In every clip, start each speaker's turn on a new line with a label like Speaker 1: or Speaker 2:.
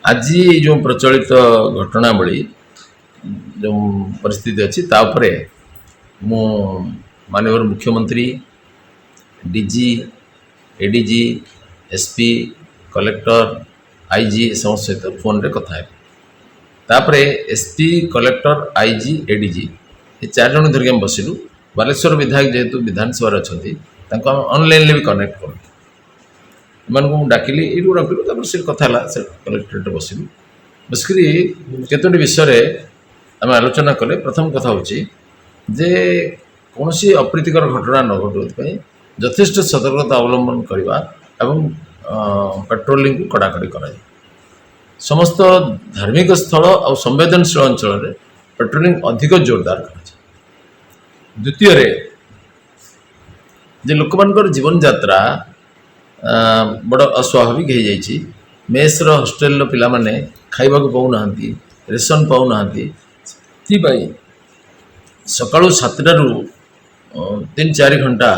Speaker 1: आज जो प्रचलित घटनावली जो परिस्थिति अच्छी तापर मु माननीय मुख्यमंत्री DG ADG SP collector IG समस्त सहित फोन रे कथा है तापर एसपी कलेक्टर आईजी एडीजी ये 4 जन धरिक आम बसिलु बालेश्वर विधायक जेहेतु विधानसभा अच्छा ऑनलाइन भी कनेक्ट करूँ एम डाकिली यू डाकिलु से कथा से कलेक्टरेट बसिलु बसिक केतोटी विषय आम आलोचना कले प्रथम कथा हूँ जे कौन अप्रीतिकर घटना न घटुवा यथेष्ट सतर्कता अवलंबन करवा एवं पेट्रोलिंग को कड़ाकड़ी करा समस्त धार्मिक स्थल और संवेदनशील अंचल पेट्रोलिंग अधिक जोरदार कर द्वितीय जे लोक मान जीवन यात्रा बड़ अस्वाभाविक हो जाइए मेस्र हॉस्टेल पिला माने खाइबा को पाऊना रेशन पाऊना सकाळु 7टारू 3-4 घंटा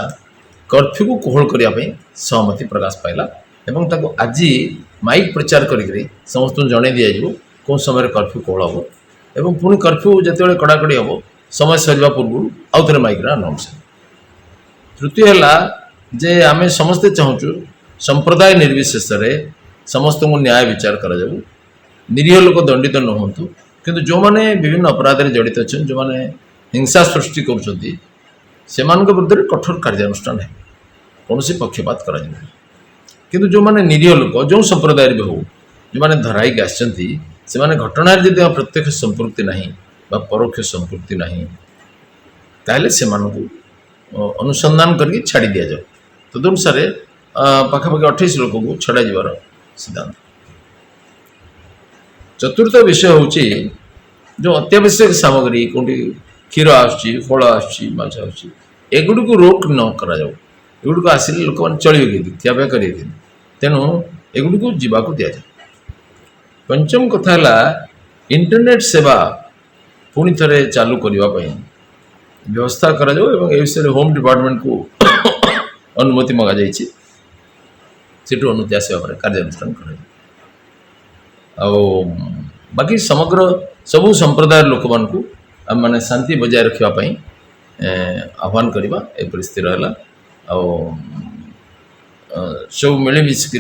Speaker 1: कर्फ्यू को कोहल करने सहमति प्रकाश पाइला एवं ताको आज माइक प्रचार करी समस्त जन दिज्व कौन समय कर्फ्यू कोहल हम एवं पुणी कर्फ्यू जिते कड़ाकड़ी हम समय सरवा पूर्व आउ थे माइक अनाउंस। तृतीय है जे आमे समस्ते चाहूँ संप्रदाय निर्विशेष समस्त को न्याय विचार करा जाऊ निरीह लोक दंडित न हूँ किंतु जो माने विभिन्न अपराध में जड़ित अच्छा जो माने हिंसा सृष्टि कर विरुद्ध कठोर कार्यानुष्ठान है कौन पक्षपात करा किंतु जो माने निरीह लोक जो संप्रदाय भी हो जो माने धराई आसचंती से माने घटना जदि प्रत्यक्ष संपृक्ति नहीं बा परोक्ष संपृक्ति नहीं ताहले से मानकु अनुसंधान करके छाड़ी दिया जाए तदनुसार पाखापाखि 28 लोक को छड़ा जीवार सिद्धांत। चतुर्थ विषय हूँ जो अत्यावश्यक सामग्री कौटी क्षीर फल आछ एगुड़ को रोक न करा जाऊ एगुड़ को आसिले लोक मैंने चलिए कि ଖିଆପିଆ करेंगे तेणु एगुड़ को जीवाक दि जाए। पंचम कथा इंटरनेट सेवा पुणी थे चालू करने व्यवस्था करा जाऊ एवं ए विषय होम डिपार्टमेंट को अनुमति मगा जाइए सीटू अनुमति आसवा पर कार्यानुष्ठान कर बाकी समग्र सबू संप्रदाय लोक मानू आम मैंने शांति बजाय रखापी आह्वान करवा ए परिस्थिति रहा सब मिलमिशिक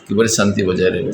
Speaker 1: किपर शांति बजाय रही